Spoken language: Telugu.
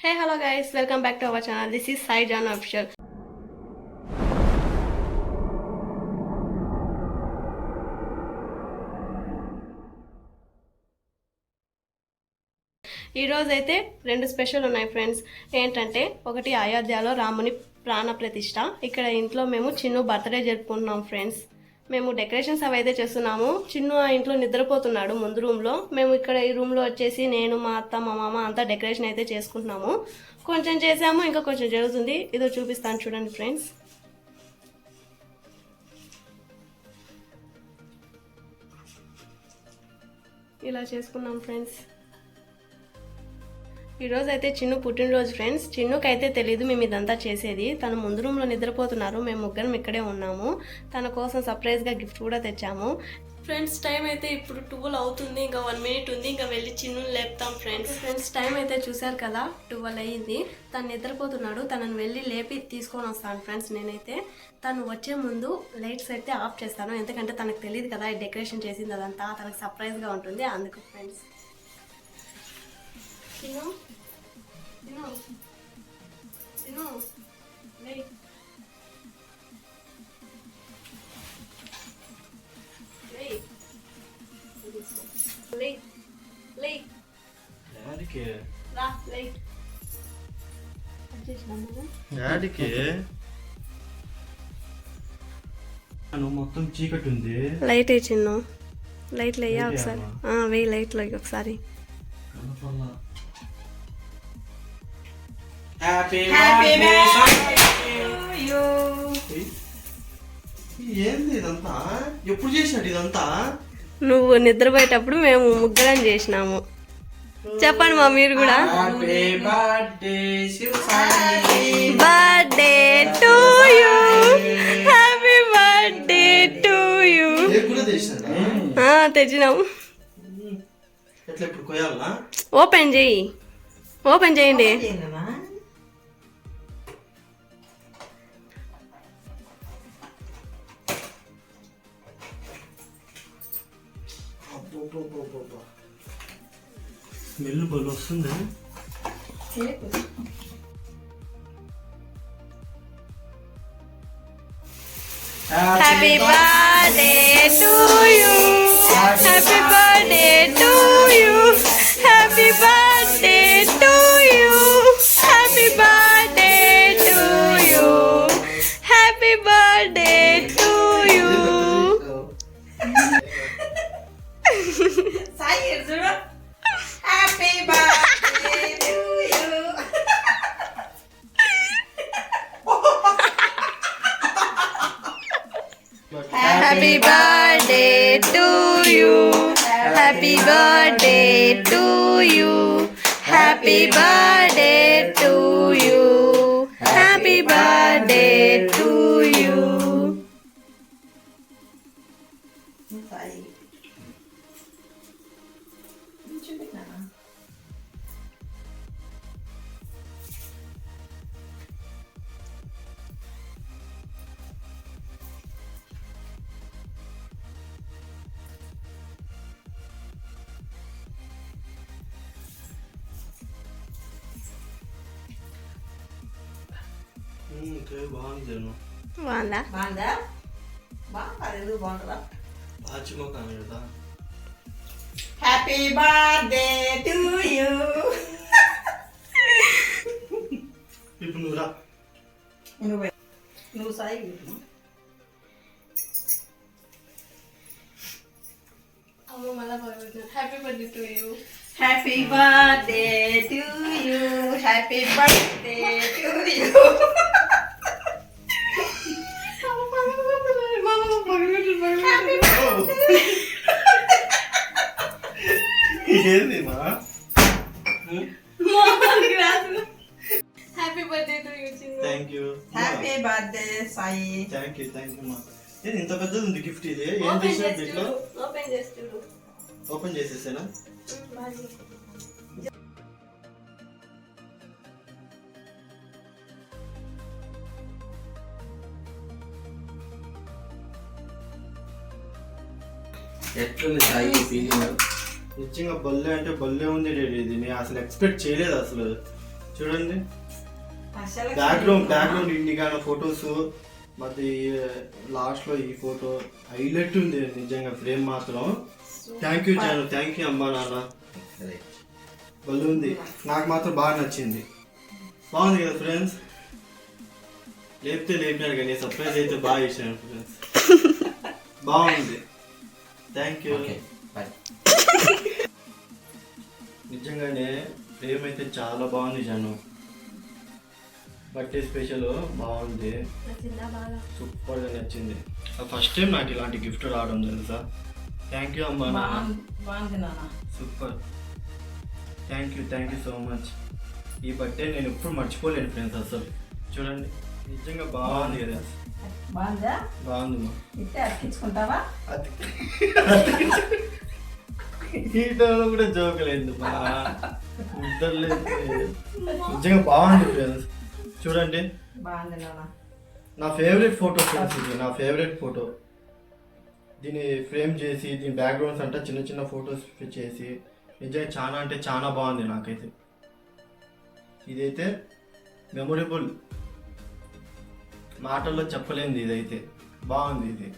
Hey, hello guys, welcome back to our channel. This is Sai Jana Official. ఈ రోజు అయితే రెండు స్పెషల్ ఉన్నాయి ఫ్రెండ్స్. ఏంటంటే ఒకటి అయోధ్యలో రాముని ప్రాణ ప్రతిష్ఠ. ఇక్కడ ఇంట్లో మేము చిన్ను బర్త్డే జరుపుకుంటున్నాం ఫ్రెండ్స్. మేము డెకరేషన్స్ అవి అయితే చేస్తున్నాము. చిన్ను ఆ ఇంట్లో నిద్రపోతున్నాడు ముందు రూమ్లో. మేము ఇక్కడ ఈ రూమ్లో వచ్చేసి నేను మా అత్త మా మామ అంతా డెకరేషన్ అయితే చేసుకుంటున్నాము. కొంచెం చేసాము, ఇంకా కొంచెం జరుగుతుంది. ఇదో చూపిస్తాను చూడండి ఫ్రెండ్స్. ఇలా చేసుకున్నాం ఫ్రెండ్స్. ఈరోజు అయితే చిన్ను పుట్టినరోజు ఫ్రెండ్స్. చిన్నుకైతే తెలియదు మేము ఇదంతా చేసేది. తను ముందు రూమ్లో నిద్రపోతున్నారు, మేము ముగ్గురం ఇక్కడే ఉన్నాము. తన కోసం సర్ప్రైజ్గా గిఫ్ట్ కూడా తెచ్చాము ఫ్రెండ్స్. టైం అయితే ఇప్పుడు 12 అవుతుంది, ఇంకా 1 minute ఉంది, ఇంకా వెళ్ళి చిన్నుని లేపుతాం ఫ్రెండ్స్. టైం అయితే చూసారు కదా, 12 అయ్యింది. తను నిద్రపోతున్నాడు, తనను వెళ్ళి లేపి తీసుకొని వస్తాను ఫ్రెండ్స్. నేనైతే తను వచ్చే ముందు లైట్స్ అయితే ఆఫ్ చేస్తాను, ఎందుకంటే తనకు తెలియదు కదా ఈ డెకరేషన్ చేసింది అదంతా. తనకు సర్ప్రైజ్గా ఉంటుంది అందుకు ఫ్రెండ్స్. చిన్ను చిన్ను చిన్ను లే లే లే యాడికి రా లే యాడికి నువ్వు మొత్తం చీకటి ఉంది. లైట్ ఏ చిన్ను, లైట్ లేయా ఒకసారి. వెయ్యి లైట్ లోకి ఒకసారి. ఏంది ఇదంతా? ఎప్పుడు చేసినాడు ఇదంతా? నువ్వు నిద్రపోయేటప్పుడు మేము ముగ్గురం చేసినాము. చెప్పండి మా మీరు కూడా. Birthday to you, happy birthday to you. తెచ్చినాము. ఓపెన్ చేయి, ఓపెన్ చేయండి. స్మెల్ బలు వస్తుంది. Happy birthday to you, happy birthday to you, happy birthday to you, happy birthday to you, happy birthday to you. Happy birthday to you, happy birthday to you, happy birthday to you, happy birthday to you. బాగుందా? Happy birthday to you. ఇప్పుడు నువ్వు రా. నువ్వు Sai. Happy birthday to you, happy birthday to you, happy birthday to you. ఏంది మా? Happy birthday to you Chinnu. Thank you. Happy birthday Sai. Thank you మా. ఇది ఇంత పెద్దది ఉంది గిఫ్ట్. ఇది ఏం ఓపెన్ చేసినా చేసి దీంట్లో? చూడు, ఓపెన్ చేసి చూడు. ఓపెన్ చేసేసానా? ఎట్లుంది సాయి ఫీలింగ్? నిజంగా బల్లే అంటే బల్లే ఉంది డాడీ. ఇది నేను అసలు ఎక్స్పెక్ట్ చేయలేదు అసలు. చూడండి అసలు బ్యాక్గ్రౌండ్ ఇండిగాన ఫొటోస్ మరి లాస్ట్ లో ఈ ఫోటో హైలైట్ ఉంది నిజంగా ఫ్రేమ్ మాత్రం. Thank you Janu, thank you అమ్మా నాన్న. భలే ఉంది, నాకు మాత్రం బాగా నచ్చింది. బాగుంది కదా ఫ్రెండ్స్? లేపినాడు కానీ సర్ప్రైజ్ అయితే బాగా ఇచ్చాను ఫ్రెండ్స్. బాగుంది, థ్యాంక్ యూ. Okay bye. నిజంగానే ఫ్రేమ్ అయితే చాలా బాగుంది జాను. బర్త్డే స్పెషల్ బాగుంది, నచ్చిందా బాగా? సూపర్గా నచ్చింది. ఫస్ట్ టైం నాకు ఇలాంటి గిఫ్ట్ రావడం తెలుసా. థ్యాంక్ యూ అమ్మా నాన్న, బాగుంది నాన్న. Super. Thank you so much. ఈ బర్త్డే నేను ఎప్పుడు మర్చిపోలేను ఫ్రెండ్స్ అసలు. చూడండి నిజంగా బాగుంది కదా, బాగుందా? బాగుంది. ఇట్టే అతికించుకుంటావా? ఈ టైంలో కూడా జోకలేదు నిజంగా బాగుంది ఫ్రెండ్స్. చూడండి బాగుంది నాన్న. నా ఫేవరెట్ ఫోటో ఫ్రెండ్స్, ఇది నా ఫేవరెట్ ఫోటో. దీన్ని ఫ్రేమ్ చేసి దీని బ్యాక్గ్రౌండ్స్ అంటే చిన్న చిన్న ఫొటోస్ చేసి నిజంగా చాలా అంటే చాలా బాగుంది నాకైతే. ఇదైతే మెమొరబుల్, మాటల్లో చెప్పలేనిది. ఇదైతే బాగుంది. ఇది